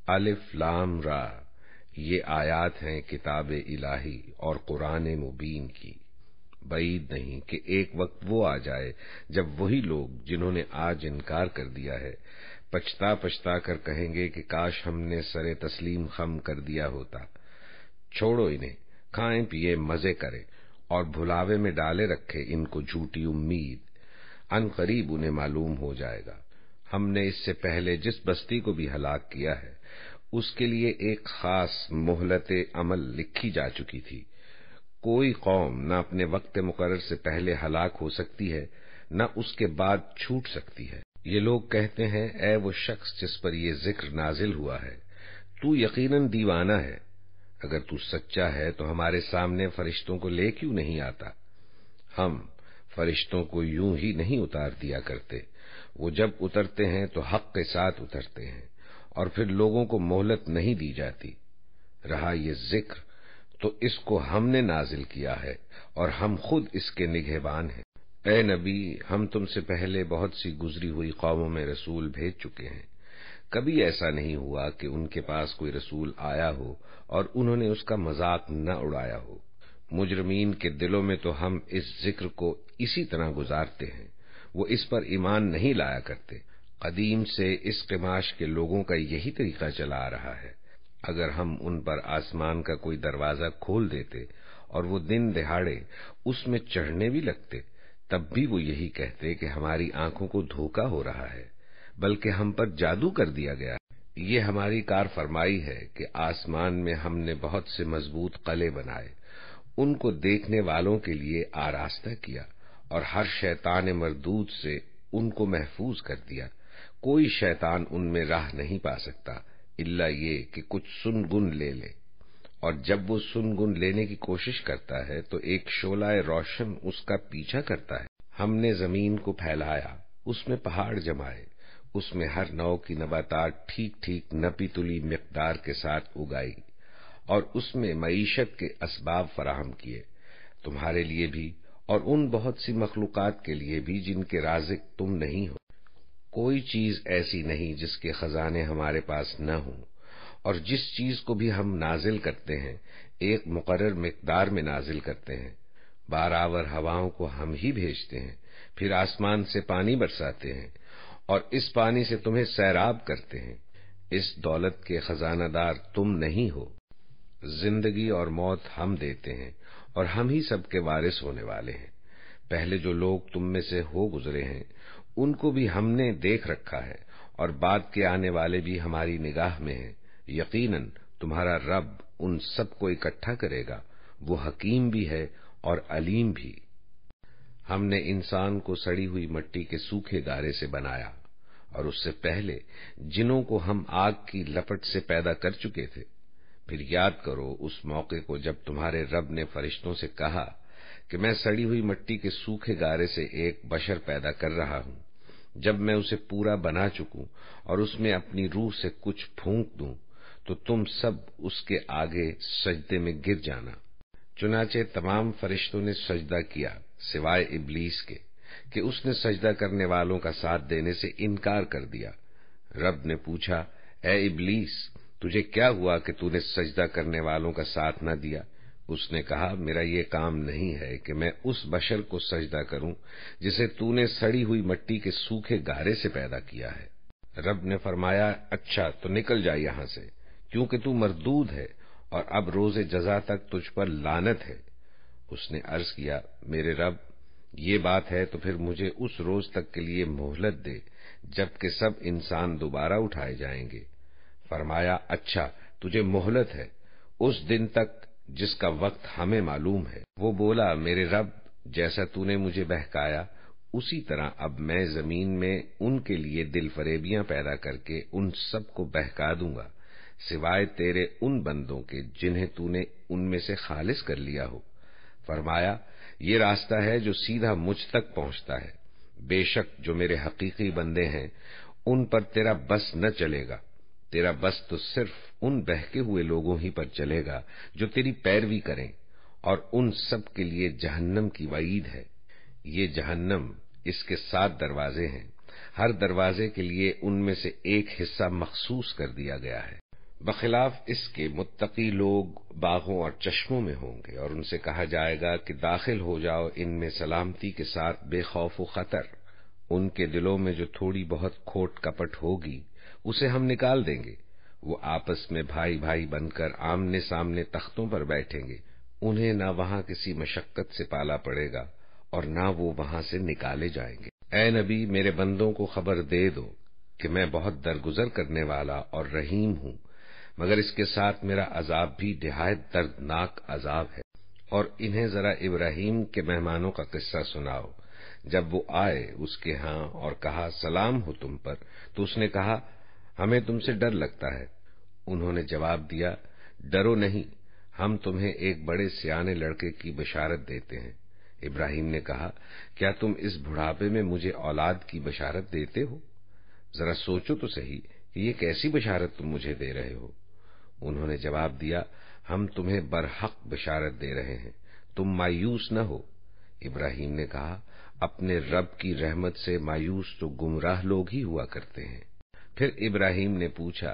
الف لام را، یہ آیات ہیں کتاب الہی اور قرآن مبین کی۔ بعید نہیں کہ ایک وقت وہ آ جائے جب وہی لوگ جنہوں نے آج انکار کر دیا ہے پچھتا پچھتا کر کہیں گے کہ کاش ہم نے سر تسلیم خم کر دیا ہوتا۔ چھوڑو انہیں، کھائیں پیئے مزے کریں اور بھلاوے میں ڈالے رکھے ان کو جھوٹی امید۔ ان قریب انہیں معلوم ہو جائے گا۔ ہم نے اس سے پہلے جس بستی کو بھی ہلاک کیا ہے اس کے لیے ایک خاص مہلت عمل لکھی جا چکی تھی۔ کوئی قوم نہ اپنے وقت مقرر سے پہلے ہلاک ہو سکتی ہے نہ اس کے بعد چھوٹ سکتی ہے۔ یہ لوگ کہتے ہیں اے وہ شخص جس پر یہ ذکر نازل ہوا ہے، تو یقیناً دیوانہ ہے۔ اگر تو سچا ہے تو ہمارے سامنے فرشتوں کو لے کیوں نہیں آتا؟ ہم فرشتوں کو یوں ہی نہیں اتار دیا کرتے، وہ جب اترتے ہیں تو حق کے ساتھ اترتے ہیں اور پھر لوگوں کو مہلت نہیں دی جاتی۔ رہا یہ ذکر تو اس کو ہم نے نازل کیا ہے اور ہم خود اس کے نگہبان ہیں۔ اے نبی، ہم تم سے پہلے بہت سی گزری ہوئی قوموں میں رسول بھیج چکے ہیں، کبھی ایسا نہیں ہوا کہ ان کے پاس کوئی رسول آیا ہو اور انہوں نے اس کا مذاق نہ اڑایا ہو۔ مجرمین کے دلوں میں تو ہم اس ذکر کو اسی طرح گزارتے ہیں، وہ اس پر ایمان نہیں لایا کرتے۔ قدیم سے اس قماش کے لوگوں کا یہی طریقہ چلا آ رہا ہے۔ اگر ہم ان پر آسمان کا کوئی دروازہ کھول دیتے اور وہ دن دہاڑے اس میں چڑھنے بھی لگتے، تب بھی وہ یہی کہتے کہ ہماری آنکھوں کو دھوکا ہو رہا ہے، بلکہ ہم پر جادو کر دیا گیا ہے۔ یہ ہماری کار فرمائی ہے کہ آسمان میں ہم نے بہت سے مضبوط قلعے بنائے، ان کو دیکھنے والوں کے لیے آراستہ کیا اور ہر شیطان مردود سے ان کو محفوظ کر دیا۔ کوئی شیطان ان میں راہ نہیں پا سکتا الا یہ کہ کچھ سن گن لے لے، اور جب وہ سن گن لینے کی کوشش کرتا ہے تو ایک شعلہ روشن اس کا پیچھا کرتا ہے۔ ہم نے زمین کو پھیلایا، اس میں پہاڑ جمائے، اس میں ہر نوع کی نباتات ٹھیک ٹھیک نپی تلی مقدار کے ساتھ اگائی اور اس میں معیشت کے اسباب فراہم کیے، تمہارے لیے بھی اور ان بہت سی مخلوقات کے لیے بھی جن کے رازق تم نہیں ہو۔ کوئی چیز ایسی نہیں جس کے خزانے ہمارے پاس نہ ہوں، اور جس چیز کو بھی ہم نازل کرتے ہیں ایک مقرر مقدار میں نازل کرتے ہیں۔ بارآور ہواؤں کو ہم ہی بھیجتے ہیں، پھر آسمان سے پانی برساتے ہیں اور اس پانی سے تمہیں سیراب کرتے ہیں۔ اس دولت کے خزانہ دار تم نہیں ہو۔ زندگی اور موت ہم دیتے ہیں اور ہم ہی سب کے وارث ہونے والے ہیں۔ پہلے جو لوگ تم میں سے ہو گزرے ہیں ان کو بھی ہم نے دیکھ رکھا ہے، اور بعد کے آنے والے بھی ہماری نگاہ میں ہیں۔ یقیناً تمہارا رب ان سب کو اکٹھا کرے گا، وہ حکیم بھی ہے اور علیم بھی۔ ہم نے انسان کو سڑی ہوئی مٹی کے سوکھے گارے سے بنایا، اور اس سے پہلے جنوں کو ہم آگ کی لپٹ سے پیدا کر چکے تھے۔ پھر یاد کرو اس موقع کو جب تمہارے رب نے فرشتوں سے کہا کہ میں سڑی ہوئی مٹی کے سوکھے گارے سے ایک بشر پیدا کر رہا ہوں، جب میں اسے پورا بنا چکوں اور اس میں اپنی روح سے کچھ پھونک دوں تو تم سب اس کے آگے سجدے میں گر جانا۔ چنانچہ تمام فرشتوں نے سجدہ کیا سوائے ابلیس کے کہ اس نے سجدہ کرنے والوں کا ساتھ دینے سے انکار کر دیا۔ رب نے پوچھا، اے ابلیس، تجھے کیا ہوا کہ تو نے سجدہ کرنے والوں کا ساتھ نہ دیا؟ اس نے کہا، میرا یہ کام نہیں ہے کہ میں اس بشر کو سجدہ کروں جسے تو نے سڑی ہوئی مٹی کے سوکھے گارے سے پیدا کیا ہے۔ رب نے فرمایا، اچھا تو نکل جا یہاں سے، کیونکہ تو مردود ہے اور اب روز جزا تک تجھ پر لعنت ہے۔ اس نے عرض کیا، میرے رب، یہ بات ہے تو پھر مجھے اس روز تک کے لیے مہلت دے جب کہ سب انسان دوبارہ اٹھائے جائیں گے۔ فرمایا، اچھا تجھے مہلت ہے اس دن تک جس کا وقت ہمیں معلوم ہے۔ وہ بولا، میرے رب، جیسا تو نے مجھے بہکایا اسی طرح اب میں زمین میں ان کے لیے دل فریبیاں پیدا کر کے ان سب کو بہکا دوں گا، سوائے تیرے ان بندوں کے جنہیں تو نے ان میں سے خالص کر لیا ہو۔ فرمایا، یہ راستہ ہے جو سیدھا مجھ تک پہنچتا ہے، بے شک جو میرے حقیقی بندے ہیں ان پر تیرا بس نہ چلے گا، تیرا بس تو صرف ان بہکے ہوئے لوگوں ہی پر چلے گا جو تیری پیروی کریں، اور ان سب کے لیے جہنم کی وعید ہے۔ یہ جہنم، اس کے 7 دروازے ہیں، ہر دروازے کے لیے ان میں سے ایک حصہ مخصوص کر دیا گیا ہے۔ بخلاف اس کے متقی لوگ باغوں اور چشموں میں ہوں گے، اور ان سے کہا جائے گا کہ داخل ہو جاؤ ان میں سلامتی کے ساتھ بے خوف و خطر۔ ان کے دلوں میں جو تھوڑی بہت کھوٹ کپٹ ہوگی اسے ہم نکال دیں گے۔ وہ آپس میں بھائی بھائی بن کر آمنے سامنے تختوں پر بیٹھیں گے، انہیں نہ وہاں کسی مشقت سے پالا پڑے گا اور نہ وہ وہاں سے نکالے جائیں گے۔ اے نبی، میرے بندوں کو خبر دے دو کہ میں بہت درگزر کرنے والا اور رحیم ہوں، مگر اس کے ساتھ میرا عذاب بھی نہایت دردناک عذاب ہے۔ اور انہیں ذرا ابراہیم کے مہمانوں کا قصہ سناؤ۔ جب وہ آئے اس کے ہاں اور کہا سلام ہو تم پر، تو اس نے کہا ہمیں تم سے ڈر لگتا ہے۔ انہوں نے جواب دیا ڈرو نہیں، ہم تمہیں ایک بڑے سیانے لڑکے کی بشارت دیتے ہیں۔ ابراہیم نے کہا کیا تم اس بڑھاپے میں مجھے اولاد کی بشارت دیتے ہو؟ ذرا سوچو تو صحیح کہ یہ کیسی بشارت تم مجھے دے رہے ہو؟ انہوں نے جواب دیا ہم تمہیں برحق بشارت دے رہے ہیں، تم مایوس نہ ہو۔ ابراہیم نے کہا اپنے رب کی رحمت سے مایوس تو گمراہ لوگ ہی ہوا کرتے ہیں۔ پھر ابراہیم نے پوچھا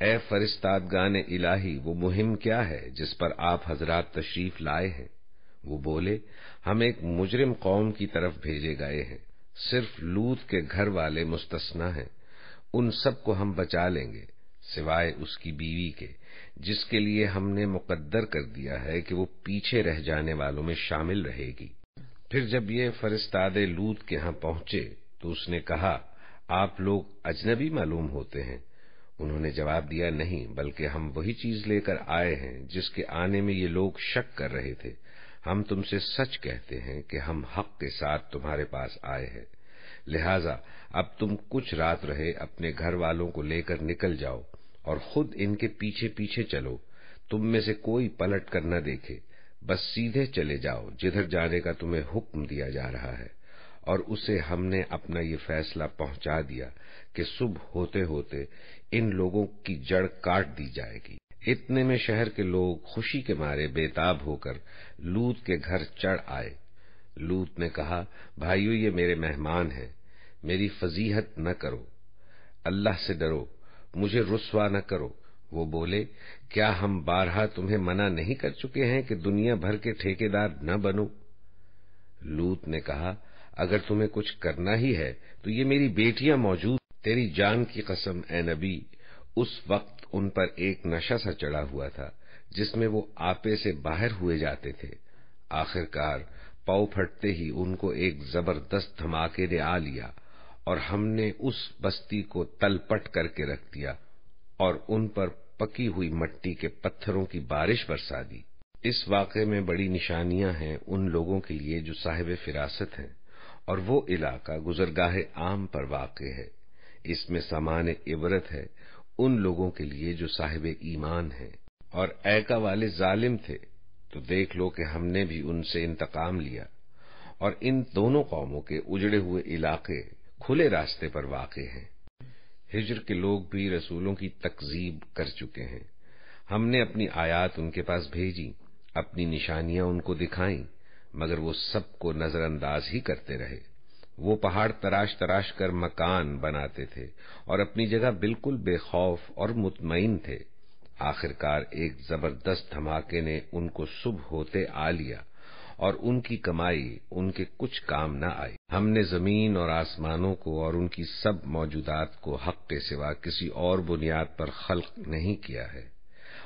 اے فرستادگان الہی، وہ مہم کیا ہے جس پر آپ حضرات تشریف لائے ہیں؟ وہ بولے ہم ایک مجرم قوم کی طرف بھیجے گئے ہیں، صرف لوط کے گھر والے مستثنی ہیں، ان سب کو ہم بچا لیں گے سوائے اس کی بیوی کے، جس کے لیے ہم نے مقدر کر دیا ہے کہ وہ پیچھے رہ جانے والوں میں شامل رہے گی۔ پھر جب یہ فرستاد لوط کے ہاں پہنچے تو اس نے کہا آپ لوگ اجنبی معلوم ہوتے ہیں۔ انہوں نے جواب دیا نہیں، بلکہ ہم وہی چیز لے کر آئے ہیں جس کے آنے میں یہ لوگ شک کر رہے تھے۔ ہم تم سے سچ کہتے ہیں کہ ہم حق کے ساتھ تمہارے پاس آئے ہیں، لہذا اب تم کچھ رات رہے اپنے گھر والوں کو لے کر نکل جاؤ اور خود ان کے پیچھے پیچھے چلو، تم میں سے کوئی پلٹ کر نہ دیکھے، بس سیدھے چلے جاؤ جدھر جانے کا تمہیں حکم دیا جا رہا ہے۔ اور اسے ہم نے اپنا یہ فیصلہ پہنچا دیا کہ صبح ہوتے ہوتے ان لوگوں کی جڑ کاٹ دی جائے گی۔ اتنے میں شہر کے لوگ خوشی کے مارے بے تاب ہو کر لوط کے گھر چڑھ آئے۔ لوط نے کہا بھائیو یہ میرے مہمان ہیں، میری فضیحت نہ کرو، اللہ سے ڈرو، مجھے رسوا نہ کرو۔ وہ بولے کیا ہم بارہا تمہیں منع نہیں کر چکے ہیں کہ دنیا بھر کے ٹھیکیدار نہ بنو؟ لوط نے کہا اگر تمہیں کچھ کرنا ہی ہے تو یہ میری بیٹیاں موجود، تیری جان کی قسم اے نبی، اس وقت ان پر ایک نشہ سا چڑھا ہوا تھا جس میں وہ آپے سے باہر ہوئے جاتے تھے۔ آخر کار پاؤ پھٹتے ہی ان کو ایک زبردست دھماکے نے آ لیا اور ہم نے اس بستی کو تل پٹ کر کے رکھ دیا اور ان پر پکی ہوئی مٹی کے پتھروں کی بارش برسا دی۔ اس واقعے میں بڑی نشانیاں ہیں ان لوگوں کے لیے جو صاحب فراست ہیں، اور وہ علاقہ گزرگاہ عام پر واقع ہے۔ اس میں سامان عبرت ہے ان لوگوں کے لیے جو صاحب ایمان ہیں۔ اور ایکا والے ظالم تھے تو دیکھ لو کہ ہم نے بھی ان سے انتقام لیا۔ اور ان دونوں قوموں کے اجڑے ہوئے علاقے کھلے راستے پر واقع ہیں۔ ہجر کے لوگ بھی رسولوں کی تکذیب کر چکے ہیں، ہم نے اپنی آیات ان کے پاس بھیجی، اپنی نشانیاں ان کو دکھائیں، مگر وہ سب کو نظر انداز ہی کرتے رہے۔ وہ پہاڑ تراش تراش کر مکان بناتے تھے اور اپنی جگہ بالکل بے خوف اور مطمئن تھے۔ آخر کار ایک زبردست دھماکے نے ان کو صبح ہوتے آ لیا اور ان کی کمائی ان کے کچھ کام نہ آئی۔ ہم نے زمین اور آسمانوں کو اور ان کی سب موجودات کو حق کے سوا کسی اور بنیاد پر خلق نہیں کیا ہے،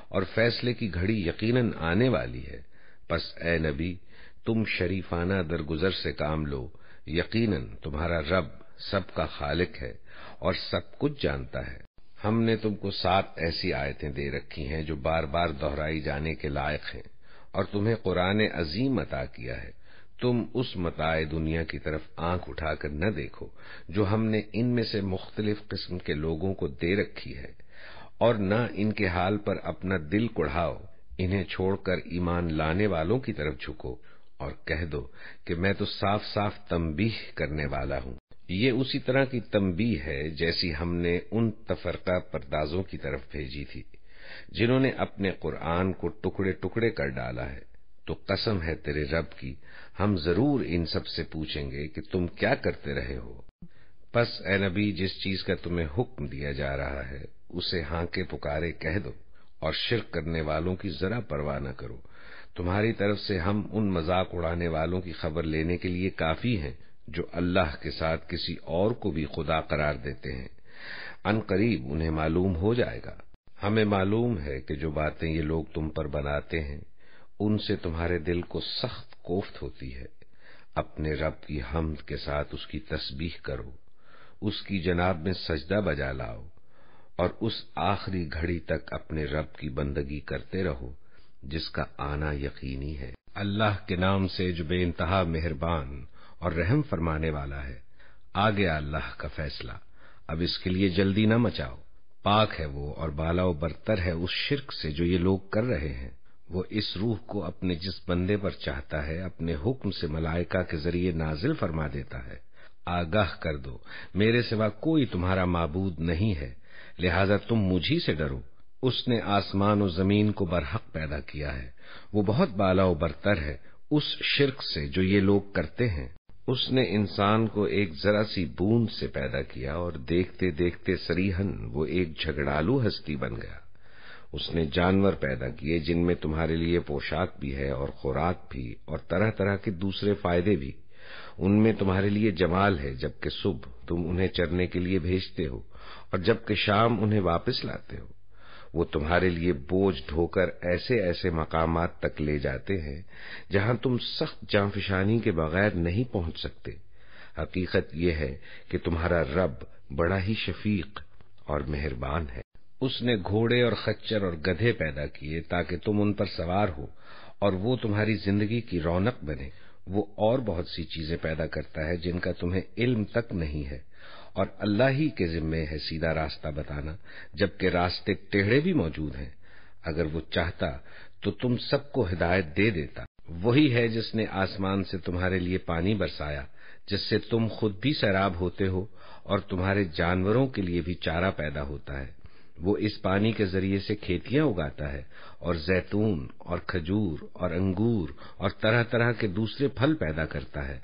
اور فیصلے کی گھڑی یقیناً آنے والی ہے۔ پس اے نبی تم شریفانہ درگزر سے کام لو، یقیناً تمہارا رب سب کا خالق ہے اور سب کچھ جانتا ہے۔ ہم نے تم کو 7 ایسی آیتیں دے رکھی ہیں جو بار بار دہرائی جانے کے لائق ہیں، اور تمہیں قرآن عظیم عطا کیا ہے۔ تم اس متاع دنیا کی طرف آنکھ اٹھا کر نہ دیکھو جو ہم نے ان میں سے مختلف قسم کے لوگوں کو دے رکھی ہے، اور نہ ان کے حال پر اپنا دل کڑھاؤ، انہیں چھوڑ کر ایمان لانے والوں کی طرف جھکو اور کہہ دو کہ میں تو صاف صاف تنبیہ کرنے والا ہوں۔ یہ اسی طرح کی تنبیہ ہے جیسی ہم نے ان تفرقہ پردازوں کی طرف بھیجی تھی جنہوں نے اپنے قرآن کو ٹکڑے ٹکڑے کر ڈالا ہے۔ تو قسم ہے تیرے رب کی، ہم ضرور ان سب سے پوچھیں گے کہ تم کیا کرتے رہے ہو۔ پس اے نبی جس چیز کا تمہیں حکم دیا جا رہا ہے اسے ہاں کے پکارے کہہ دو اور شرک کرنے والوں کی ذرا پرواہ نہ کرو۔ تمہاری طرف سے ہم ان مذاق اڑانے والوں کی خبر لینے کے لیے کافی ہیں جو اللہ کے ساتھ کسی اور کو بھی خدا قرار دیتے ہیں۔ ان قریب انہیں معلوم ہو جائے گا۔ ہمیں معلوم ہے کہ جو باتیں یہ لوگ تم پر بناتے ہیں ان سے تمہارے دل کو سخت کوفت ہوتی ہے۔ اپنے رب کی حمد کے ساتھ اس کی تسبیح کرو، اس کی جناب میں سجدہ بجا لاؤ اور اس آخری گھڑی تک اپنے رب کی بندگی کرتے رہو جس کا آنا یقینی ہے۔ اللہ کے نام سے جو بے انتہا مہربان اور رحم فرمانے والا ہے۔ آ گیا اللہ کا فیصلہ، اب اس کے لیے جلدی نہ مچاؤ۔ پاک ہے وہ اور بالا و برتر ہے اس شرک سے جو یہ لوگ کر رہے ہیں۔ وہ اس روح کو اپنے جس بندے پر چاہتا ہے اپنے حکم سے ملائکہ کے ذریعے نازل فرما دیتا ہے۔ آگاہ کر دو میرے سوا کوئی تمہارا معبود نہیں ہے، لہذا تم مجھی سے ڈرو۔ اس نے آسمان و زمین کو برحق پیدا کیا ہے، وہ بہت بالا و برتر ہے اس شرک سے جو یہ لوگ کرتے ہیں۔ اس نے انسان کو ایک ذرا سی بوند سے پیدا کیا اور دیکھتے دیکھتے صریحاً وہ ایک جھگڑالو ہستی بن گیا۔ اس نے جانور پیدا کیے جن میں تمہارے لیے پوشاک بھی ہے اور خوراک بھی اور طرح طرح کے دوسرے فائدے بھی۔ ان میں تمہارے لیے جمال ہے جبکہ صبح تم انہیں چرنے کے لیے بھیجتے ہو اور جبکہ شام انہیں واپس لاتے ہو۔ وہ تمہارے لیے بوجھ ڈھو کر ایسے ایسے مقامات تک لے جاتے ہیں جہاں تم سخت جانفشانی کے بغیر نہیں پہنچ سکتے۔ حقیقت یہ ہے کہ تمہارا رب بڑا ہی شفیق اور مہربان ہے۔ اس نے گھوڑے اور خچر اور گدھے پیدا کیے تاکہ تم ان پر سوار ہو اور وہ تمہاری زندگی کی رونق بنے۔ وہ اور بہت سی چیزیں پیدا کرتا ہے جن کا تمہیں علم تک نہیں ہے، اور اللہ ہی کے ذمے ہے سیدھا راستہ بتانا، جبکہ راستے ٹیڑھے بھی موجود ہیں۔ اگر وہ چاہتا تو تم سب کو ہدایت دے دیتا۔ وہی ہے جس نے آسمان سے تمہارے لیے پانی برسایا جس سے تم خود بھی سیراب ہوتے ہو اور تمہارے جانوروں کے لیے بھی چارہ پیدا ہوتا ہے۔ وہ اس پانی کے ذریعے سے کھیتیاں اگاتا ہے اور زیتون اور کھجور اور انگور اور طرح طرح کے دوسرے پھل پیدا کرتا ہے۔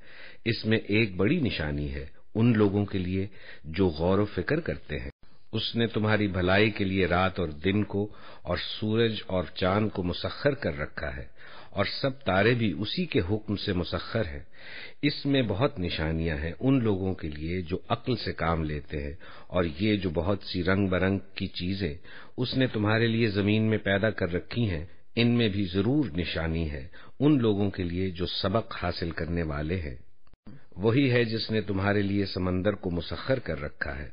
اس میں ایک بڑی نشانی ہے ان لوگوں کے لیے جو غور و فکر کرتے ہیں۔ اس نے تمہاری بھلائی کے لیے رات اور دن کو اور سورج اور چاند کو مسخر کر رکھا ہے، اور سب تارے بھی اسی کے حکم سے مسخر ہیں۔ اس میں بہت نشانیاں ہیں ان لوگوں کے لیے جو عقل سے کام لیتے ہیں، اور یہ جو بہت سی رنگ برنگ کی چیزیں اس نے تمہارے لیے زمین میں پیدا کر رکھی ہیں، ان میں بھی ضرور نشانی ہے ان لوگوں کے لیے جو سبق حاصل کرنے والے ہیں۔ وہی ہے جس نے تمہارے لیے سمندر کو مسخر کر رکھا ہے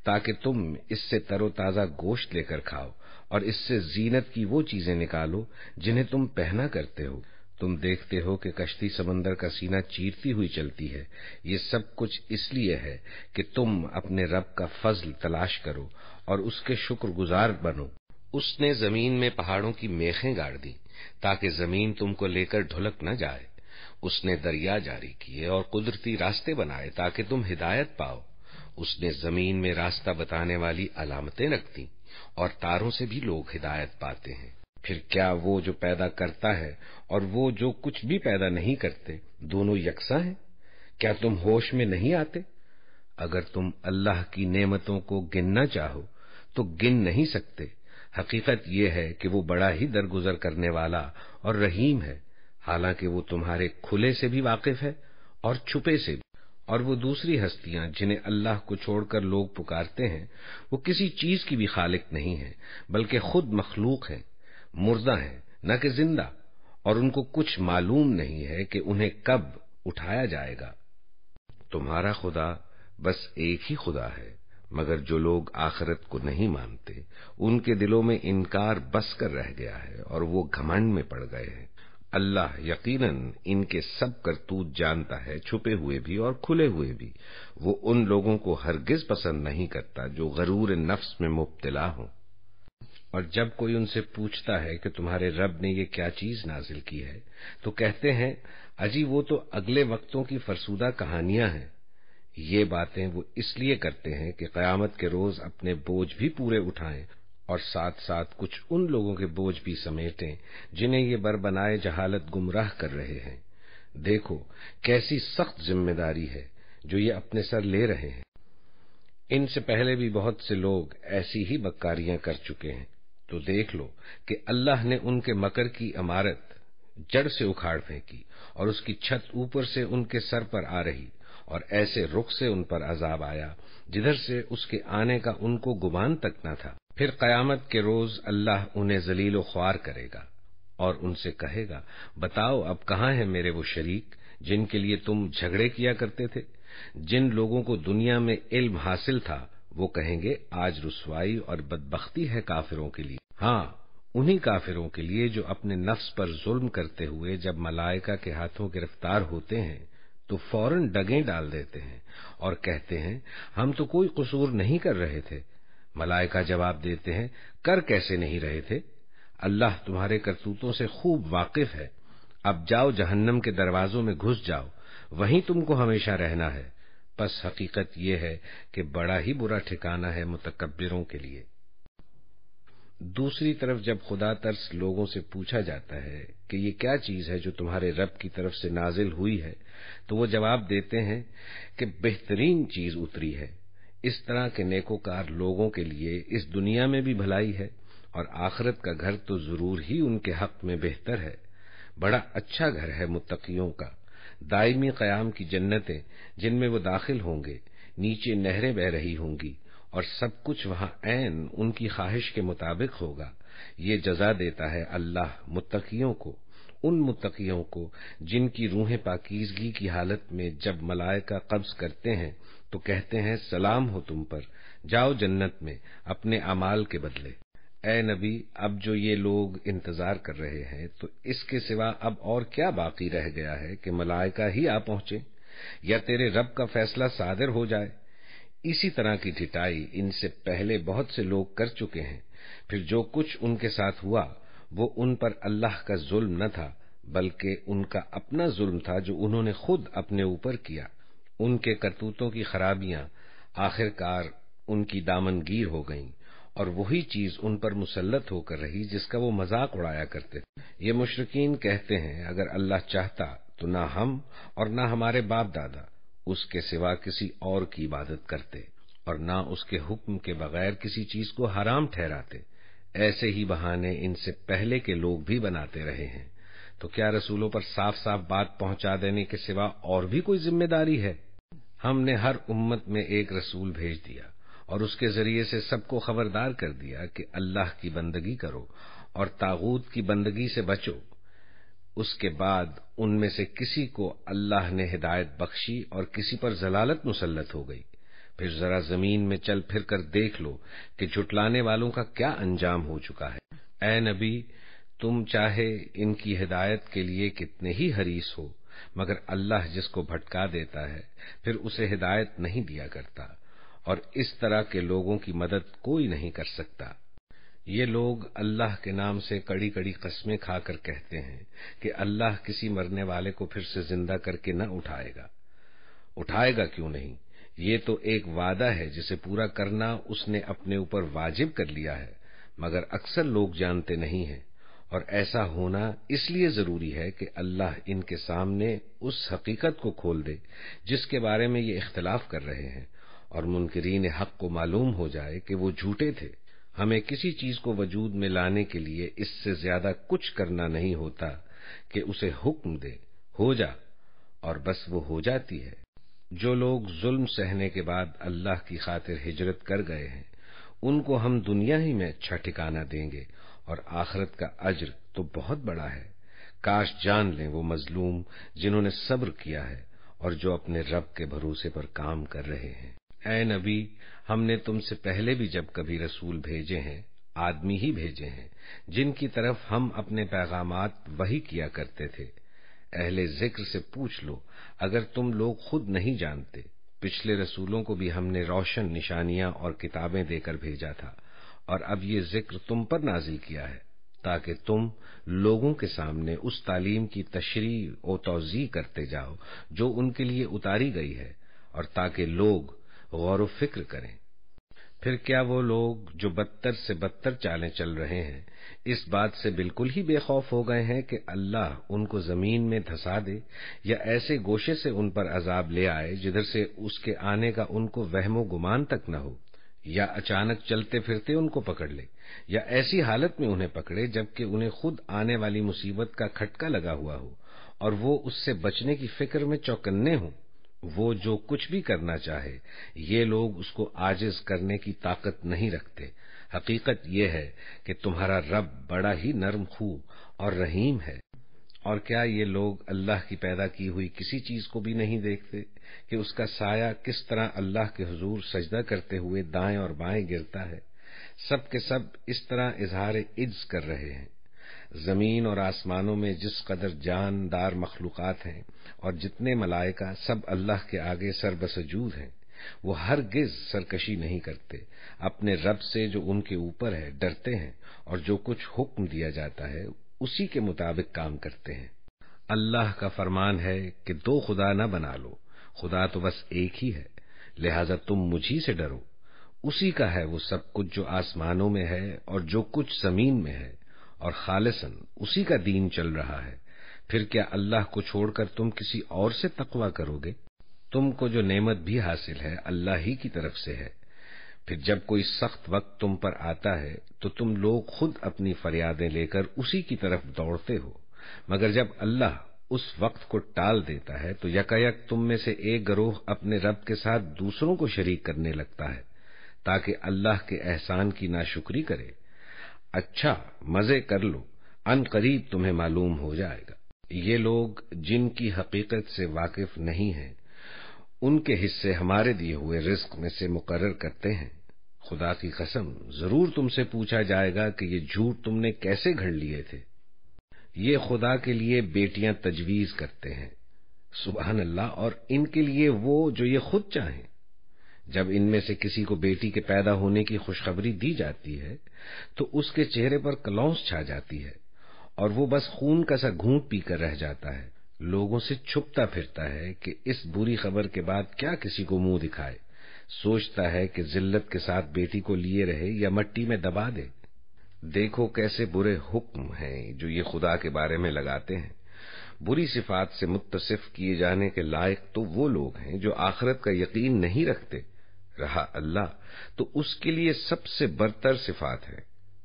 تاکہ تم اس سے تر و تازہ گوشت لے کر کھاؤ اور اس سے زینت کی وہ چیزیں نکالو جنہیں تم پہنا کرتے ہو۔ تم دیکھتے ہو کہ کشتی سمندر کا سینہ چیرتی ہوئی چلتی ہے۔ یہ سب کچھ اس لیے ہے کہ تم اپنے رب کا فضل تلاش کرو اور اس کے شکر گزار بنو۔ اس نے زمین میں پہاڑوں کی میخیں گاڑ دی تاکہ زمین تم کو لے کر ڈھلک نہ جائے۔ اس نے دریا جاری کیے اور قدرتی راستے بنائے تاکہ تم ہدایت پاؤ۔ اس نے زمین میں راستہ بتانے والی علامتیں رکھ دیں اور تاروں سے بھی لوگ ہدایت پاتے ہیں۔ پھر کیا وہ جو پیدا کرتا ہے اور وہ جو کچھ بھی پیدا نہیں کرتے دونوں یکساں ہیں؟ کیا تم ہوش میں نہیں آتے؟ اگر تم اللہ کی نعمتوں کو گننا چاہو تو گن نہیں سکتے۔ حقیقت یہ ہے کہ وہ بڑا ہی درگزر کرنے والا اور رحیم ہے، حالانکہ وہ تمہارے کھلے سے بھی واقف ہے اور چھپے سے بھی۔ اور وہ دوسری ہستیاں جنہیں اللہ کو چھوڑ کر لوگ پکارتے ہیں وہ کسی چیز کی بھی خالق نہیں ہیں بلکہ خود مخلوق ہیں، مردہ ہیں نہ کہ زندہ، اور ان کو کچھ معلوم نہیں ہے کہ انہیں کب اٹھایا جائے گا۔ تمہارا خدا بس ایک ہی خدا ہے، مگر جو لوگ آخرت کو نہیں مانتے ان کے دلوں میں انکار بس کر رہ گیا ہے اور وہ گھمنڈ میں پڑ گئے ہیں۔ اللہ یقیناً ان کے سب کرتوت جانتا ہے، چھپے ہوئے بھی اور کھلے ہوئے بھی۔ وہ ان لوگوں کو ہرگز پسند نہیں کرتا جو غرور نفس میں مبتلا ہوں۔ اور جب کوئی ان سے پوچھتا ہے کہ تمہارے رب نے یہ کیا چیز نازل کی ہے تو کہتے ہیں اجی وہ تو اگلے وقتوں کی فرسودہ کہانیاں ہیں۔ یہ باتیں وہ اس لیے کرتے ہیں کہ قیامت کے روز اپنے بوجھ بھی پورے اٹھائیں اور ساتھ ساتھ کچھ ان لوگوں کے بوجھ بھی سمیٹیں جنہیں یہ بربنائے جہالت گمراہ کر رہے ہیں۔ دیکھو کیسی سخت ذمہ داری ہے جو یہ اپنے سر لے رہے ہیں۔ ان سے پہلے بھی بہت سے لوگ ایسی ہی مکاریاں کر چکے ہیں، تو دیکھ لو کہ اللہ نے ان کے مکر کی عمارت جڑ سے اکھاڑ پھینکی اور اس کی چھت اوپر سے ان کے سر پر آ رہی، اور ایسے رخ سے ان پر عذاب آیا جدھر سے اس کے آنے کا ان کو گمان تک نہ تھا۔ پھر قیامت کے روز اللہ انہیں ذلیل و خوار کرے گا اور ان سے کہے گا، بتاؤ اب کہاں ہیں میرے وہ شریک جن کے لیے تم جھگڑے کیا کرتے تھے؟ جن لوگوں کو دنیا میں علم حاصل تھا وہ کہیں گے آج رسوائی اور بدبختی ہے کافروں کے لیے، ہاں انہی کافروں کے لیے جو اپنے نفس پر ظلم کرتے ہوئے جب ملائکہ کے ہاتھوں گرفتار ہوتے ہیں تو فوراً ڈگیں ڈال دیتے ہیں اور کہتے ہیں ہم تو کوئی قصور نہیں کر رہے تھے۔ ملائکہ جواب دیتے ہیں کر کیسے نہیں رہے تھے؟ اللہ تمہارے کرتوتوں سے خوب واقف ہے، اب جاؤ جہنم کے دروازوں میں گھس جاؤ، وہیں تم کو ہمیشہ رہنا ہے۔ پس حقیقت یہ ہے کہ بڑا ہی برا ٹھکانہ ہے متکبروں کے لیے۔ دوسری طرف جب خدا ترس لوگوں سے پوچھا جاتا ہے کہ یہ کیا چیز ہے جو تمہارے رب کی طرف سے نازل ہوئی ہے، تو وہ جواب دیتے ہیں کہ بہترین چیز اتری ہے۔ اس طرح کے نیکوکار لوگوں کے لیے اس دنیا میں بھی بھلائی ہے اور آخرت کا گھر تو ضرور ہی ان کے حق میں بہتر ہے۔ بڑا اچھا گھر ہے متقیوں کا، دائمی قیام کی جنتیں جن میں وہ داخل ہوں گے، نیچے نہریں بہہ رہی ہوں گی اور سب کچھ وہاں عین ان کی خواہش کے مطابق ہوگا۔ یہ جزا دیتا ہے اللہ متقیوں کو، ان متقیوں کو جن کی روحیں پاکیزگی کی حالت میں جب ملائکہ قبض کرتے ہیں تو کہتے ہیں سلام ہو تم پر، جاؤ جنت میں اپنے اعمال کے بدلے۔ اے نبی، اب جو یہ لوگ انتظار کر رہے ہیں تو اس کے سوا اب اور کیا باقی رہ گیا ہے کہ ملائکہ ہی آ پہنچے یا تیرے رب کا فیصلہ صادر ہو جائے؟ اسی طرح کی ٹھٹائی ان سے پہلے بہت سے لوگ کر چکے ہیں، پھر جو کچھ ان کے ساتھ ہوا وہ ان پر اللہ کا ظلم نہ تھا بلکہ ان کا اپنا ظلم تھا جو انہوں نے خود اپنے اوپر کیا۔ ان کے کرتوتوں کی خرابیاں آخر کار ان کی دامنگیر ہو گئیں اور وہی چیز ان پر مسلط ہو کر رہی جس کا وہ مذاق اڑایا کرتے تھے۔ یہ مشرکین کہتے ہیں اگر اللہ چاہتا تو نہ ہم اور نہ ہمارے باپ دادا اس کے سوا کسی اور کی عبادت کرتے اور نہ اس کے حکم کے بغیر کسی چیز کو حرام ٹھہراتے۔ ایسے ہی بہانے ان سے پہلے کے لوگ بھی بناتے رہے ہیں، تو کیا رسولوں پر صاف صاف بات پہنچا دینے کے سوا اور بھی کوئی ذمہ داری ہے؟ ہم نے ہر امت میں ایک رسول بھیج دیا اور اس کے ذریعے سے سب کو خبردار کر دیا کہ اللہ کی بندگی کرو اور طاغوت کی بندگی سے بچو۔ اس کے بعد ان میں سے کسی کو اللہ نے ہدایت بخشی اور کسی پر ضلالت مسلط ہو گئی۔ پھر ذرا زمین میں چل پھر کر دیکھ لو کہ جھٹلانے والوں کا کیا انجام ہو چکا ہے۔ اے نبی، تم چاہے ان کی ہدایت کے لیے کتنے ہی حریص ہو، مگر اللہ جس کو بھٹکا دیتا ہے پھر اسے ہدایت نہیں دیا کرتا، اور اس طرح کے لوگوں کی مدد کوئی نہیں کر سکتا۔ یہ لوگ اللہ کے نام سے کڑی کڑی قسمیں کھا کر کہتے ہیں کہ اللہ کسی مرنے والے کو پھر سے زندہ کر کے نہ اٹھائے گا کیوں نہیں؟ یہ تو ایک وعدہ ہے جسے پورا کرنا اس نے اپنے اوپر واجب کر لیا ہے، مگر اکثر لوگ جانتے نہیں ہیں، اور ایسا ہونا اس لیے ضروری ہے کہ اللہ ان کے سامنے اس حقیقت کو کھول دے جس کے بارے میں یہ اختلاف کر رہے ہیں، اور منکرین حق کو معلوم ہو جائے کہ وہ جھوٹے تھے۔ ہمیں کسی چیز کو وجود میں لانے کے لیے اس سے زیادہ کچھ کرنا نہیں ہوتا کہ اسے حکم دے ہو جا، اور بس وہ ہو جاتی ہے۔ جو لوگ ظلم سہنے کے بعد اللہ کی خاطر ہجرت کر گئے ہیں ان کو ہم دنیا ہی میں اچھا ٹھکانہ دیں گے، اور آخرت کا اجر تو بہت بڑا ہے۔ کاش جان لیں وہ مظلوم جنہوں نے صبر کیا ہے اور جو اپنے رب کے بھروسے پر کام کر رہے ہیں۔ اے نبی، ہم نے تم سے پہلے بھی جب کبھی رسول بھیجے ہیں آدمی ہی بھیجے ہیں جن کی طرف ہم اپنے پیغامات وحی کیا کرتے تھے۔ اہل ذکر سے پوچھ لو اگر تم لوگ خود نہیں جانتے، پچھلے رسولوں کو بھی ہم نے روشن نشانیاں اور کتابیں دے کر بھیجا تھا، اور اب یہ ذکر تم پر نازل کیا ہے تاکہ تم لوگوں کے سامنے اس تعلیم کی تشریح و توضیح کرتے جاؤ جو ان کے لیے اتاری گئی ہے، اور تاکہ لوگ غور و فکر کریں۔ پھر کیا وہ لوگ جو بدتر سے بدتر چالیں چل رہے ہیں اس بات سے بالکل ہی بے خوف ہو گئے ہیں کہ اللہ ان کو زمین میں دھسا دے، یا ایسے گوشے سے ان پر عذاب لے آئے جدھر سے اس کے آنے کا ان کو وہم و گمان تک نہ ہو، یا اچانک چلتے پھرتے ان کو پکڑ لے، یا ایسی حالت میں انہیں پکڑے جبکہ انہیں خود آنے والی مصیبت کا کھٹکا لگا ہوا ہو اور وہ اس سے بچنے کی فکر میں چوکنے ہوں۔ وہ جو کچھ بھی کرنا چاہے یہ لوگ اس کو عاجز کرنے کی طاقت نہیں رکھتے۔ حقیقت یہ ہے کہ تمہارا رب بڑا ہی نرم خو اور رحیم ہے۔ اور کیا یہ لوگ اللہ کی پیدا کی ہوئی کسی چیز کو بھی نہیں دیکھتے کہ اس کا سایہ کس طرح اللہ کے حضور سجدہ کرتے ہوئے دائیں اور بائیں گرتا ہے؟ سب کے سب اس طرح اظہار عجز کر رہے ہیں۔ زمین اور آسمانوں میں جس قدر جاندار مخلوقات ہیں اور جتنے ملائکہ سب اللہ کے آگے سر بسجود ہیں، وہ ہرگز سرکشی نہیں کرتے، اپنے رب سے جو ان کے اوپر ہے ڈرتے ہیں اور جو کچھ حکم دیا جاتا ہے اسی کے مطابق کام کرتے ہیں۔ اللہ کا فرمان ہے کہ دو خدا نہ بنا لو، خدا تو بس ایک ہی ہے، لہذا تم مجھی سے ڈرو۔ اسی کا ہے وہ سب کچھ جو آسمانوں میں ہے اور جو کچھ زمین میں ہے، اور خالصاً اسی کا دین چل رہا ہے۔ پھر کیا اللہ کو چھوڑ کر تم کسی اور سے تقویٰ کرو گے؟ تم کو جو نعمت بھی حاصل ہے اللہ ہی کی طرف سے ہے۔ پھر جب کوئی سخت وقت تم پر آتا ہے تو تم لوگ خود اپنی فریادیں لے کر اسی کی طرف دوڑتے ہو، مگر جب اللہ اس وقت کو ٹال دیتا ہے تو یکایک تم میں سے ایک گروہ اپنے رب کے ساتھ دوسروں کو شریک کرنے لگتا ہے تاکہ اللہ کے احسان کی ناشکری کرے۔ اچھا مزے کر لو، ان قریب تمہیں معلوم ہو جائے گا۔ یہ لوگ جن کی حقیقت سے واقف نہیں ہیں ان کے حصے ہمارے دیے ہوئے رزق میں سے مقرر کرتے ہیں۔ خدا کی قسم ضرور تم سے پوچھا جائے گا کہ یہ جھوٹ تم نے کیسے گھڑ لیے تھے۔ یہ خدا کے لیے بیٹیاں تجویز کرتے ہیں، سبحان اللہ، اور ان کے لیے وہ جو یہ خود چاہیں۔ جب ان میں سے کسی کو بیٹی کے پیدا ہونے کی خوشخبری دی جاتی ہے تو اس کے چہرے پر کلونس چھا جاتی ہے اور وہ بس خون کا سا گھونٹ پی کر رہ جاتا ہے، لوگوں سے چھپتا پھرتا ہے کہ اس بری خبر کے بعد کیا کسی کو منہ دکھائے، سوچتا ہے کہ ذلت کے ساتھ بیٹی کو لیے رہے یا مٹی میں دبا دے۔ دیکھو کیسے برے حکم ہیں جو یہ خدا کے بارے میں لگاتے ہیں۔ بری صفات سے متصف کیے جانے کے لائق تو وہ لوگ ہیں جو آخرت کا یقین نہیں رکھتے۔ رہا اللہ تو اس کے لیے سب سے برتر صفات ہے،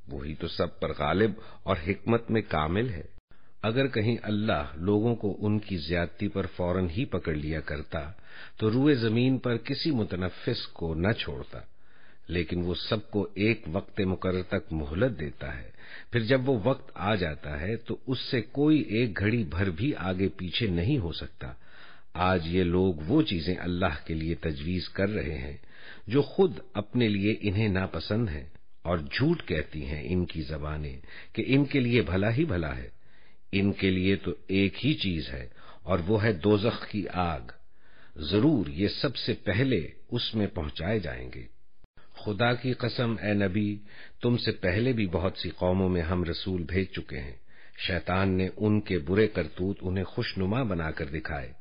وہی تو سب پر غالب اور حکمت میں کامل ہے۔ اگر کہیں اللہ لوگوں کو ان کی زیادتی پر فوراً ہی پکڑ لیا کرتا تو روئے زمین پر کسی متنفس کو نہ چھوڑتا، لیکن وہ سب کو ایک وقت مقرر تک مہلت دیتا ہے، پھر جب وہ وقت آ جاتا ہے تو اس سے کوئی ایک گھڑی بھر بھی آگے پیچھے نہیں ہو سکتا۔ آج یہ لوگ وہ چیزیں اللہ کے لیے تجویز کر رہے ہیں جو خود اپنے لیے انہیں ناپسند ہیں، اور جھوٹ کہتی ہیں ان کی زبانیں کہ ان کے لیے بھلا ہی بھلا ہے۔ ان کے لیے تو ایک ہی چیز ہے اور وہ ہے دوزخ کی آگ، ضرور یہ سب سے پہلے اس میں پہنچائے جائیں گے۔ خدا کی قسم اے نبی، تم سے پہلے بھی بہت سی قوموں میں ہم رسول بھیج چکے ہیں، شیطان نے ان کے برے کرتوت انہیں خوشنما بنا کر دکھائے۔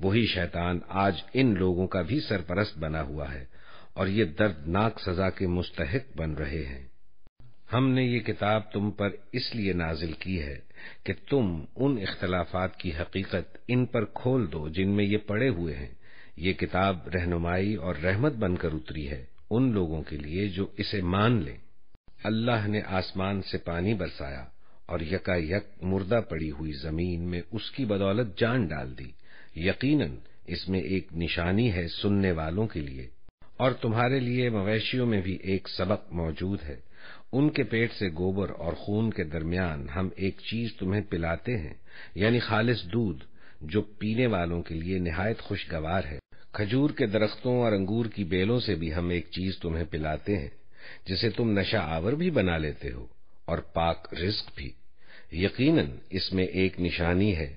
وہی شیطان آج ان لوگوں کا بھی سرپرست بنا ہوا ہے اور یہ دردناک سزا کے مستحق بن رہے ہیں۔ ہم نے یہ کتاب تم پر اس لیے نازل کی ہے کہ تم ان اختلافات کی حقیقت ان پر کھول دو جن میں یہ پڑے ہوئے ہیں۔ یہ کتاب رہنمائی اور رحمت بن کر اتری ہے ان لوگوں کے لیے جو اسے مان لیں۔ اللہ نے آسمان سے پانی برسایا اور یکا یک مردہ پڑی ہوئی زمین میں اس کی بدولت جان ڈال دی، یقیناً اس میں ایک نشانی ہے سننے والوں کے لیے۔ اور تمہارے لیے مویشیوں میں بھی ایک سبق موجود ہے، ان کے پیٹ سے گوبر اور خون کے درمیان ہم ایک چیز تمہیں پلاتے ہیں، یعنی خالص دودھ جو پینے والوں کے لیے نہایت خوشگوار ہے۔ کھجور کے درختوں اور انگور کی بیلوں سے بھی ہم ایک چیز تمہیں پلاتے ہیں جسے تم نشہ آور بھی بنا لیتے ہو، اور پاک رزق بھی۔ یقیناً اس میں ایک نشانی ہے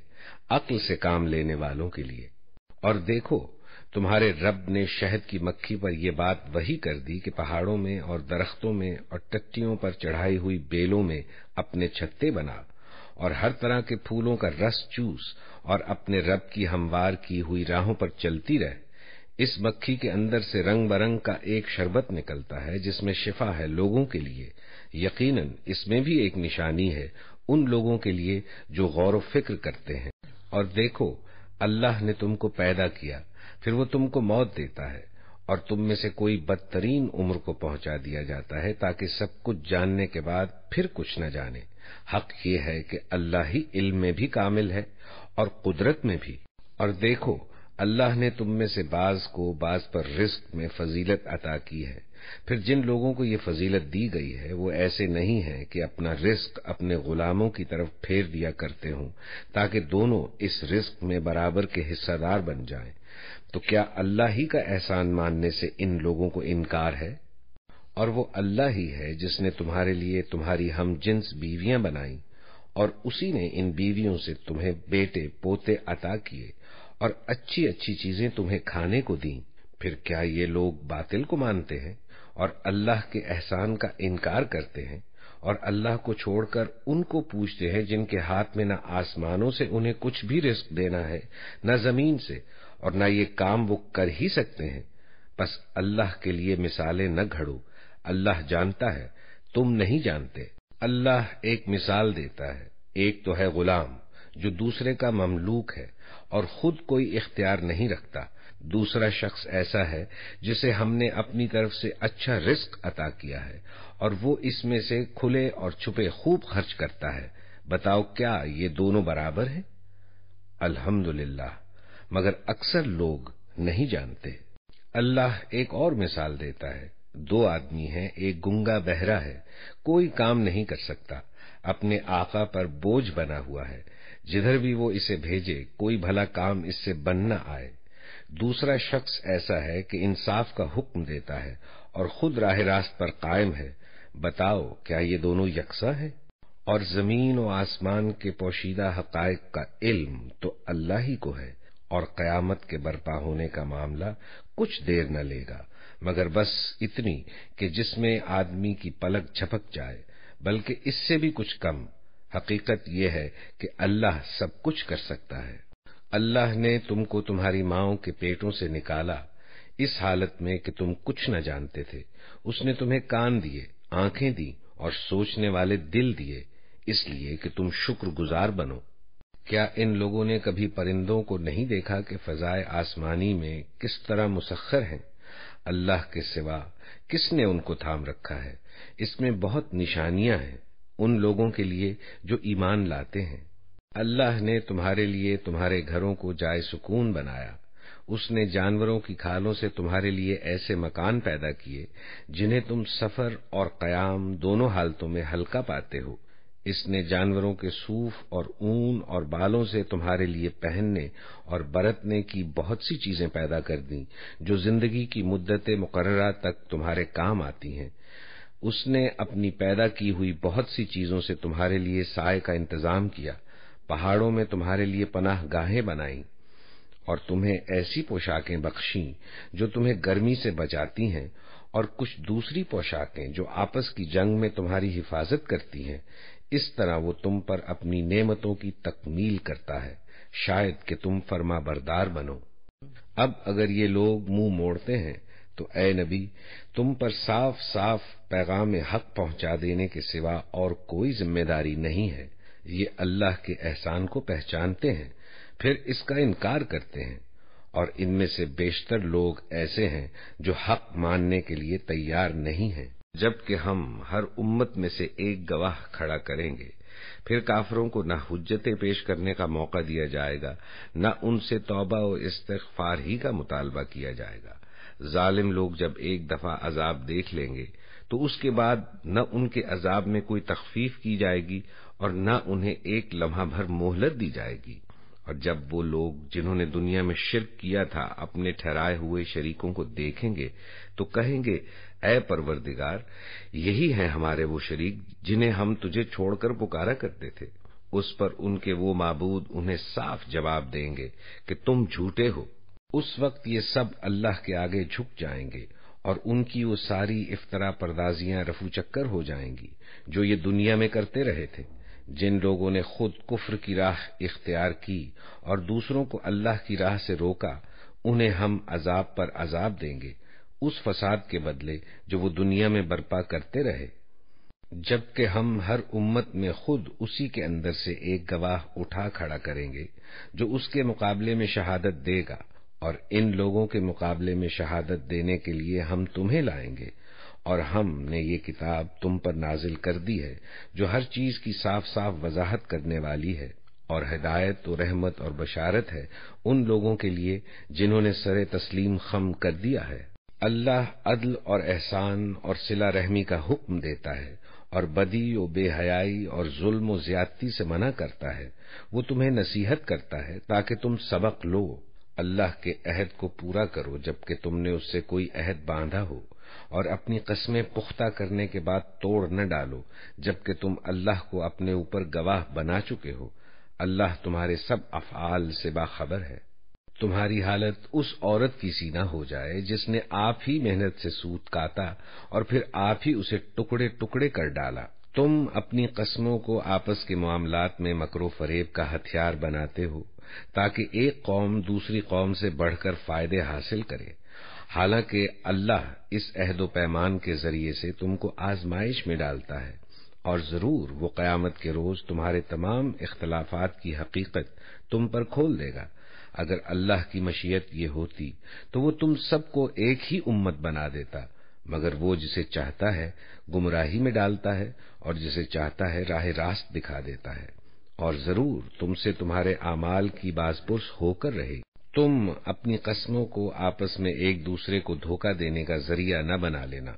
عقل سے کام لینے والوں کے لیے۔ اور دیکھو تمہارے رب نے شہد کی مکھی پر یہ بات وحی کر دی کہ پہاڑوں میں اور درختوں میں اور ٹٹیوں پر چڑھائی ہوئی بیلوں میں اپنے چھتے بنا اور ہر طرح کے پھولوں کا رس چوس اور اپنے رب کی ہموار کی ہوئی راہوں پر چلتی رہ۔ اس مکھی کے اندر سے رنگ برنگ کا ایک شربت نکلتا ہے جس میں شفا ہے لوگوں کے لیے، یقیناً اس میں بھی ایک نشانی ہے ان لوگوں کے لیے جو غور و فکر کرتے ہیں۔ اور دیکھو، اللہ نے تم کو پیدا کیا، پھر وہ تم کو موت دیتا ہے، اور تم میں سے کوئی بدترین عمر کو پہنچا دیا جاتا ہے تاکہ سب کچھ جاننے کے بعد پھر کچھ نہ جانے۔ حق یہ ہے کہ اللہ ہی علم میں بھی کامل ہے اور قدرت میں بھی۔ اور دیکھو، اللہ نے تم میں سے بعض کو بعض پر رزق میں فضیلت عطا کی ہے، پھر جن لوگوں کو یہ فضیلت دی گئی ہے وہ ایسے نہیں ہیں کہ اپنا رزق اپنے غلاموں کی طرف پھیر دیا کرتے ہوں تاکہ دونوں اس رزق میں برابر کے حصہ دار بن جائیں۔ تو کیا اللہ ہی کا احسان ماننے سے ان لوگوں کو انکار ہے؟ اور وہ اللہ ہی ہے جس نے تمہارے لیے تمہاری ہم جنس بیویاں بنائیں، اور اسی نے ان بیویوں سے تمہیں بیٹے پوتے عطا کیے اور اچھی اچھی چیزیں تمہیں کھانے کو دیں۔ پھر کیا یہ لوگ باطل کو مانتے ہیں اور اللہ کے احسان کا انکار کرتے ہیں، اور اللہ کو چھوڑ کر ان کو پوچھتے ہیں جن کے ہاتھ میں نہ آسمانوں سے انہیں کچھ بھی رزق دینا ہے نہ زمین سے، اور نہ یہ کام وہ کر ہی سکتے ہیں؟ بس اللہ کے لیے مثالیں نہ گھڑو، اللہ جانتا ہے، تم نہیں جانتے۔ اللہ ایک مثال دیتا ہے، ایک تو ہے غلام جو دوسرے کا مملوک ہے اور خود کوئی اختیار نہیں رکھتا، دوسرا شخص ایسا ہے جسے ہم نے اپنی طرف سے اچھا رزق عطا کیا ہے اور وہ اس میں سے کھلے اور چھپے خوب خرچ کرتا ہے۔ بتاؤ کیا یہ دونوں برابر ہیں؟ الحمدللہ، مگر اکثر لوگ نہیں جانتے۔ اللہ ایک اور مثال دیتا ہے، دو آدمی ہیں، ایک گنگا بہرا ہے، کوئی کام نہیں کر سکتا، اپنے آقا پر بوجھ بنا ہوا ہے، جدھر بھی وہ اسے بھیجے کوئی بھلا کام اس سے بن نہ آئے۔ دوسرا شخص ایسا ہے کہ انصاف کا حکم دیتا ہے اور خود راہ راست پر قائم ہے۔ بتاؤ کیا یہ دونوں یکساں ہیں؟ اور زمین و آسمان کے پوشیدہ حقائق کا علم تو اللہ ہی کو ہے، اور قیامت کے برپا ہونے کا معاملہ کچھ دیر نہ لے گا، مگر بس اتنی کہ جس میں آدمی کی پلک جھپک جائے، بلکہ اس سے بھی کچھ کم۔ حقیقت یہ ہے کہ اللہ سب کچھ کر سکتا ہے۔ اللہ نے تم کو تمہاری ماؤں کے پیٹوں سے نکالا اس حالت میں کہ تم کچھ نہ جانتے تھے۔ اس نے تمہیں کان دیے، آنکھیں دی اور سوچنے والے دل دیے، اس لیے کہ تم شکر گزار بنو۔ کیا ان لوگوں نے کبھی پرندوں کو نہیں دیکھا کہ فضائے آسمانی میں کس طرح مسخر ہیں؟ اللہ کے سوا کس نے ان کو تھام رکھا ہے؟ اس میں بہت نشانیاں ہیں ان لوگوں کے لیے جو ایمان لاتے ہیں۔ اللہ نے تمہارے لیے تمہارے گھروں کو جائے سکون بنایا، اس نے جانوروں کی کھالوں سے تمہارے لیے ایسے مکان پیدا کیے جنہیں تم سفر اور قیام دونوں حالتوں میں ہلکا پاتے ہو۔ اس نے جانوروں کے صوف اور اون اور بالوں سے تمہارے لیے پہننے اور برتنے کی بہت سی چیزیں پیدا کر دیں جو زندگی کی مدت مقررہ تک تمہارے کام آتی ہیں۔ اس نے اپنی پیدا کی ہوئی بہت سی چیزوں سے تمہارے لیے سائے کا انتظام کیا، پہاڑوں میں تمہارے لیے پناہ گاہیں بنائیں اور تمہیں ایسی پوشاکیں بخشیں جو تمہیں گرمی سے بچاتی ہیں، اور کچھ دوسری پوشاکیں جو آپس کی جنگ میں تمہاری حفاظت کرتی ہیں۔ اس طرح وہ تم پر اپنی نعمتوں کی تکمیل کرتا ہے، شاید کہ تم فرما بردار بنو۔ اب اگر یہ لوگ منہ موڑتے ہیں تو اے نبی، تم پر صاف صاف پیغام حق پہنچا دینے کے سوا اور کوئی ذمہ داری نہیں ہے۔ یہ اللہ کے احسان کو پہچانتے ہیں، پھر اس کا انکار کرتے ہیں، اور ان میں سے بیشتر لوگ ایسے ہیں جو حق ماننے کے لیے تیار نہیں ہیں۔ جبکہ ہم ہر امت میں سے ایک گواہ کھڑا کریں گے، پھر کافروں کو نہ حجتیں پیش کرنے کا موقع دیا جائے گا، نہ ان سے توبہ و استغفار ہی کا مطالبہ کیا جائے گا۔ ظالم لوگ جب ایک دفعہ عذاب دیکھ لیں گے تو اس کے بعد نہ ان کے عذاب میں کوئی تخفیف کی جائے گی اور نہ انہیں ایک لمحہ بھر مہلت دی جائے گی۔ اور جب وہ لوگ جنہوں نے دنیا میں شرک کیا تھا اپنے ٹھہرائے ہوئے شریکوں کو دیکھیں گے تو کہیں گے، اے پروردگار، یہی ہیں ہمارے وہ شریک جنہیں ہم تجھے چھوڑ کر پکارا کرتے تھے۔ اس پر ان کے وہ معبود انہیں صاف جواب دیں گے کہ تم جھوٹے ہو۔ اس وقت یہ سب اللہ کے آگے جھک جائیں گے اور ان کی وہ ساری افترا پردازیاں رفو چکر ہو جائیں گی جو یہ دنیا میں کرتے رہے تھے۔ جن لوگوں نے خود کفر کی راہ اختیار کی اور دوسروں کو اللہ کی راہ سے روکا، انہیں ہم عذاب پر عذاب دیں گے اس فساد کے بدلے جو وہ دنیا میں برپا کرتے رہے، جبکہ ہم ہر امت میں خود اسی کے اندر سے ایک گواہ اٹھا کھڑا کریں گے جو اس کے مقابلے میں شہادت دے گا، اور ان لوگوں کے مقابلے میں شہادت دینے کے لیے ہم تمہیں لائیں گے، اور ہم نے یہ کتاب تم پر نازل کر دی ہے جو ہر چیز کی صاف صاف وضاحت کرنے والی ہے، اور ہدایت و رحمت اور بشارت ہے ان لوگوں کے لیے جنہوں نے سر تسلیم خم کر دیا ہے۔ اللہ عدل اور احسان اور صلہ رحمی کا حکم دیتا ہے، اور بدی و بے حیائی اور ظلم و زیادتی سے منع کرتا ہے۔ وہ تمہیں نصیحت کرتا ہے تاکہ تم سبق لو، اللہ کے عہد کو پورا کرو جبکہ تم نے اس سے کوئی عہد باندھا ہو، اور اپنی قسمیں پختہ کرنے کے بعد توڑ نہ ڈالو جبکہ تم اللہ کو اپنے اوپر گواہ بنا چکے ہو۔ اللہ تمہارے سب افعال سے باخبر ہے۔ تمہاری حالت اس عورت کی سی نہ ہو جائے جس نے آپ ہی محنت سے سوت کاتا اور پھر آپ ہی اسے ٹکڑے ٹکڑے کر ڈالا۔ تم اپنی قسموں کو آپس کے معاملات میں مکر و فریب کا ہتھیار بناتے ہو تاکہ ایک قوم دوسری قوم سے بڑھ کر فائدے حاصل کرے، حالانکہ اللہ اس عہد و پیمان کے ذریعے سے تم کو آزمائش میں ڈالتا ہے، اور ضرور وہ قیامت کے روز تمہارے تمام اختلافات کی حقیقت تم پر کھول دے گا۔ اگر اللہ کی مشیت یہ ہوتی تو وہ تم سب کو ایک ہی امت بنا دیتا، مگر وہ جسے چاہتا ہے گمراہی میں ڈالتا ہے اور جسے چاہتا ہے راہ راست دکھا دیتا ہے، اور ضرور تم سے تمہارے اعمال کی باز پرس ہو کر رہے گی۔ تم اپنی قسموں کو آپس میں ایک دوسرے کو دھوکہ دینے کا ذریعہ نہ بنا لینا،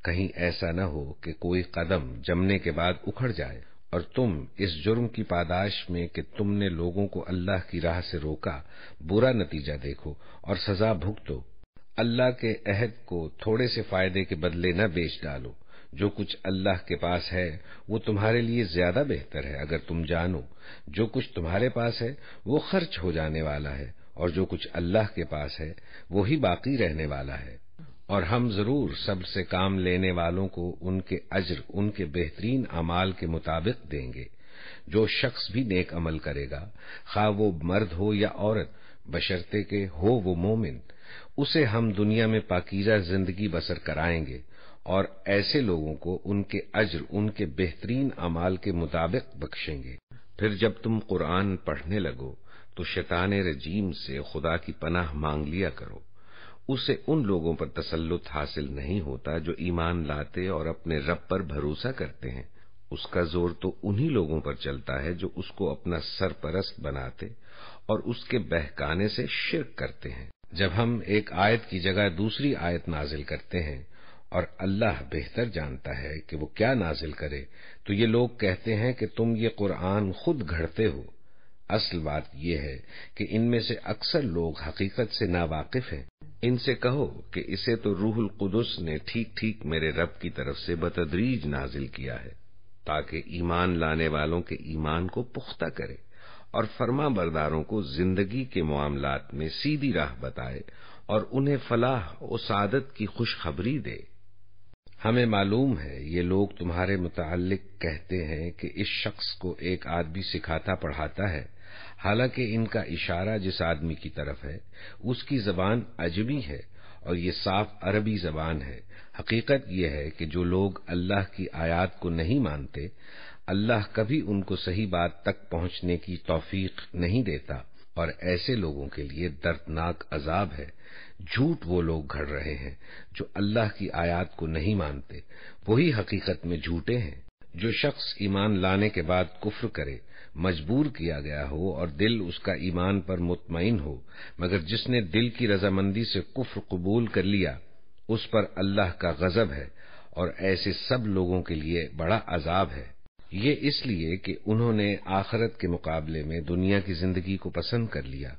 کہیں ایسا نہ ہو کہ کوئی قدم جمنے کے بعد اکھڑ جائے، اور تم اس جرم کی پاداش میں کہ تم نے لوگوں کو اللہ کی راہ سے روکا برا نتیجہ دیکھو اور سزا بھگتو۔ اللہ کے عہد کو تھوڑے سے فائدے کے بدلے نہ بیچ ڈالو، جو کچھ اللہ کے پاس ہے وہ تمہارے لیے زیادہ بہتر ہے اگر تم جانو، جو کچھ تمہارے پاس ہے وہ خرچ ہو جانے والا ہے، اور جو کچھ اللہ کے پاس ہے وہی باقی رہنے والا ہے، اور ہم ضرور سب سے کام لینے والوں کو ان کے اجر ان کے بہترین اعمال کے مطابق دیں گے۔ جو شخص بھی نیک عمل کرے گا، خواہ وہ مرد ہو یا عورت، بشرطے کہ ہو وہ مومن، اسے ہم دنیا میں پاکیزہ زندگی بسر کرائیں گے، اور ایسے لوگوں کو ان کے اجر ان کے بہترین اعمال کے مطابق بخشیں گے۔ پھر جب تم قرآن پڑھنے لگو تو شیطان رجیم سے خدا کی پناہ مانگ لیا کرو۔ اسے ان لوگوں پر تسلط حاصل نہیں ہوتا جو ایمان لاتے اور اپنے رب پر بھروسہ کرتے ہیں، اس کا زور تو انہی لوگوں پر چلتا ہے جو اس کو اپنا سرپرست بناتے اور اس کے بہکانے سے شرک کرتے ہیں۔ جب ہم ایک آیت کی جگہ دوسری آیت نازل کرتے ہیں اور اللہ بہتر جانتا ہے کہ وہ کیا نازل کرے، تو یہ لوگ کہتے ہیں کہ تم یہ قرآن خود گھڑتے ہو۔ اصل بات یہ ہے کہ ان میں سے اکثر لوگ حقیقت سے ناواقف ہیں۔ ان سے کہو کہ اسے تو روح القدس نے ٹھیک ٹھیک میرے رب کی طرف سے بتدریج نازل کیا ہے، تاکہ ایمان لانے والوں کے ایمان کو پختہ کرے اور فرما برداروں کو زندگی کے معاملات میں سیدھی راہ بتائے اور انہیں فلاح و سعادت کی خوشخبری دے۔ ہمیں معلوم ہے یہ لوگ تمہارے متعلق کہتے ہیں کہ اس شخص کو ایک آدمی سکھاتا پڑھاتا ہے، حالانکہ ان کا اشارہ جس آدمی کی طرف ہے اس کی زبان عجمی ہے اور یہ صاف عربی زبان ہے۔ حقیقت یہ ہے کہ جو لوگ اللہ کی آیات کو نہیں مانتے، اللہ کبھی ان کو صحیح بات تک پہنچنے کی توفیق نہیں دیتا، اور ایسے لوگوں کے لیے دردناک عذاب ہے۔ جھوٹ وہ لوگ گھڑ رہے ہیں جو اللہ کی آیات کو نہیں مانتے، وہی حقیقت میں جھوٹے ہیں۔ جو شخص ایمان لانے کے بعد کفر کرے، مجبور کیا گیا ہو اور دل اس کا ایمان پر مطمئن ہو، مگر جس نے دل کی رضامندی سے کفر قبول کر لیا، اس پر اللہ کا غضب ہے، اور ایسے سب لوگوں کے لیے بڑا عذاب ہے۔ یہ اس لیے کہ انہوں نے آخرت کے مقابلے میں دنیا کی زندگی کو پسند کر لیا،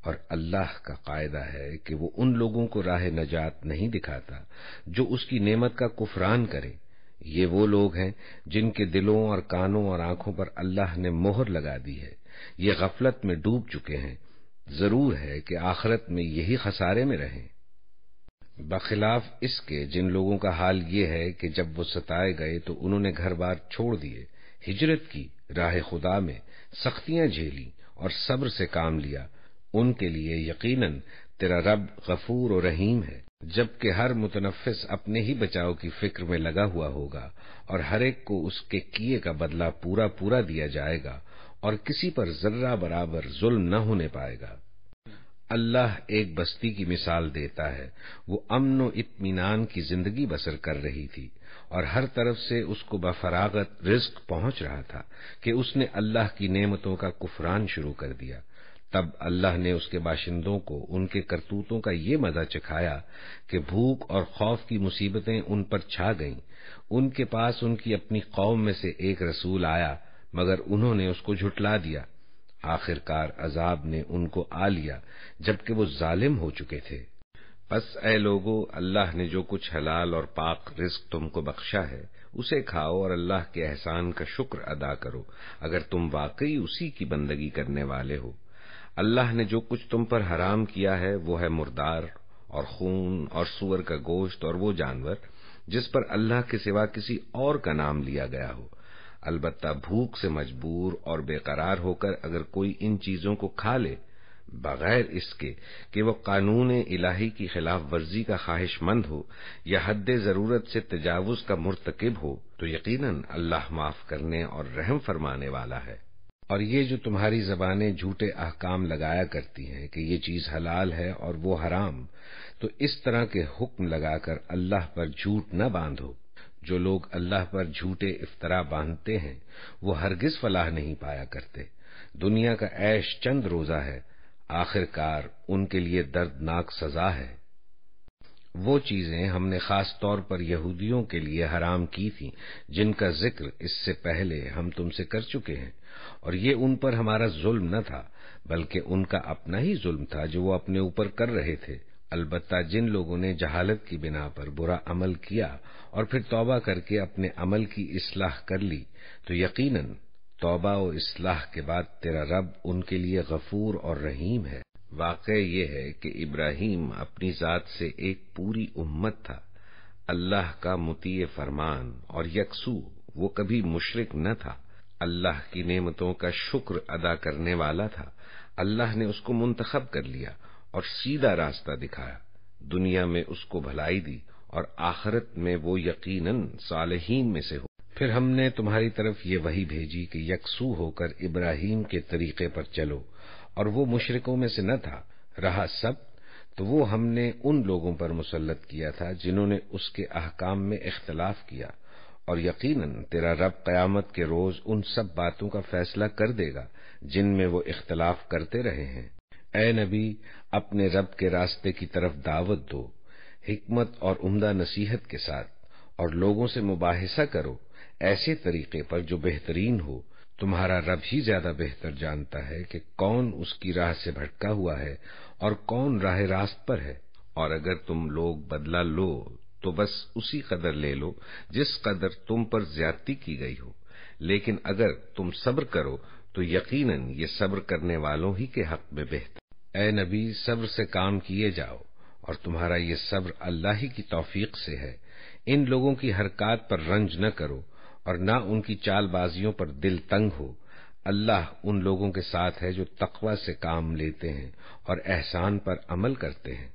اور اللہ کا قاعدہ ہے کہ وہ ان لوگوں کو راہ نجات نہیں دکھاتا جو اس کی نعمت کا کفران کرے۔ یہ وہ لوگ ہیں جن کے دلوں اور کانوں اور آنکھوں پر اللہ نے مہر لگا دی ہے، یہ غفلت میں ڈوب چکے ہیں، ضرور ہے کہ آخرت میں یہی خسارے میں رہیں۔ بخلاف اس کے جن لوگوں کا حال یہ ہے کہ جب وہ ستائے گئے تو انہوں نے گھر بار چھوڑ دیے، ہجرت کی، راہ خدا میں سختیاں جھیلی اور صبر سے کام لیا، ان کے لیے یقیناً تیرا رب غفور و رحیم ہے، جبکہ ہر متنفس اپنے ہی بچاؤ کی فکر میں لگا ہوا ہوگا اور ہر ایک کو اس کے کیے کا بدلہ پورا پورا دیا جائے گا اور کسی پر ذرہ برابر ظلم نہ ہونے پائے گا۔ اللہ ایک بستی کی مثال دیتا ہے، وہ امن و اطمینان کی زندگی بسر کر رہی تھی اور ہر طرف سے اس کو بفراغت رزق پہنچ رہا تھا کہ اس نے اللہ کی نعمتوں کا کفران شروع کر دیا۔ تب اللہ نے اس کے باشندوں کو ان کے کرتوتوں کا یہ مزہ چکھایا کہ بھوک اور خوف کی مصیبتیں ان پر چھا گئیں۔ ان کے پاس ان کی اپنی قوم میں سے ایک رسول آیا، مگر انہوں نے اس کو جھٹلا دیا۔ آخر کار عذاب نے ان کو آ لیا جبکہ وہ ظالم ہو چکے تھے۔ پس اے لوگو، اللہ نے جو کچھ حلال اور پاک رزق تم کو بخشا ہے اسے کھاؤ اور اللہ کے احسان کا شکر ادا کرو اگر تم واقعی اسی کی بندگی کرنے والے ہو۔ اللہ نے جو کچھ تم پر حرام کیا ہے وہ ہے مردار اور خون اور سور کا گوشت اور وہ جانور جس پر اللہ کے سوا کسی اور کا نام لیا گیا ہو۔ البتہ بھوک سے مجبور اور بے قرار ہو کر اگر کوئی ان چیزوں کو کھا لے بغیر اس کے کہ وہ قانون الہی کی خلاف ورزی کا خواہش مند ہو یا حد ضرورت سے تجاوز کا مرتکب ہو تو یقیناً اللہ معاف کرنے اور رحم فرمانے والا ہے۔ اور یہ جو تمہاری زبانیں جھوٹے احکام لگایا کرتی ہیں کہ یہ چیز حلال ہے اور وہ حرام، تو اس طرح کے حکم لگا کر اللہ پر جھوٹ نہ باندھو۔ جو لوگ اللہ پر جھوٹے افطرا باندھتے ہیں وہ ہرگز فلاح نہیں پایا کرتے۔ دنیا کا عیش چند روزہ ہے، آخر کار ان کے لیے دردناک سزا ہے۔ وہ چیزیں ہم نے خاص طور پر یہودیوں کے لیے حرام کی تھیں جن کا ذکر اس سے پہلے ہم تم سے کر چکے ہیں، اور یہ ان پر ہمارا ظلم نہ تھا بلکہ ان کا اپنا ہی ظلم تھا جو وہ اپنے اوپر کر رہے تھے۔ البتہ جن لوگوں نے جہالت کی بنا پر برا عمل کیا اور پھر توبہ کر کے اپنے عمل کی اصلاح کر لی تو یقیناً توبہ و اصلاح کے بعد تیرا رب ان کے لیے غفور اور رحیم ہے۔ واقع یہ ہے کہ ابراہیم اپنی ذات سے ایک پوری امت تھا، اللہ کا مطیع فرمان اور یکسو، وہ کبھی مشرک نہ تھا، اللہ کی نعمتوں کا شکر ادا کرنے والا تھا۔ اللہ نے اس کو منتخب کر لیا اور سیدھا راستہ دکھایا، دنیا میں اس کو بھلائی دی اور آخرت میں وہ یقیناً صالحین میں سے ہو۔ پھر ہم نے تمہاری طرف یہ وحی بھیجی کہ یکسو ہو کر ابراہیم کے طریقے پر چلو، اور وہ مشرکوں میں سے نہ تھا۔ رہا سب تو وہ ہم نے ان لوگوں پر مسلط کیا تھا جنہوں نے اس کے احکام میں اختلاف کیا، اور یقیناً تیرا رب قیامت کے روز ان سب باتوں کا فیصلہ کر دے گا جن میں وہ اختلاف کرتے رہے ہیں۔ اے نبی، اپنے رب کے راستے کی طرف دعوت دو، حکمت اور عمدہ نصیحت کے ساتھ، اور لوگوں سے مباحثہ کرو ایسے طریقے پر جو بہترین ہو۔ تمہارا رب ہی زیادہ بہتر جانتا ہے کہ کون اس کی راہ سے بھٹکا ہوا ہے اور کون راہ راست پر ہے۔ اور اگر تم لوگ بدلہ لو تو بس اسی قدر لے لو جس قدر تم پر زیادتی کی گئی ہو، لیکن اگر تم صبر کرو تو یقیناً یہ صبر کرنے والوں ہی کے حق میں بہتر۔ اے نبی، صبر سے کام کیے جاؤ اور تمہارا یہ صبر اللہ ہی کی توفیق سے ہے۔ ان لوگوں کی حرکات پر رنج نہ کرو اور نہ ان کی چال بازیوں پر دل تنگ ہو۔ اللہ ان لوگوں کے ساتھ ہے جو تقوی سے کام لیتے ہیں اور احسان پر عمل کرتے ہیں۔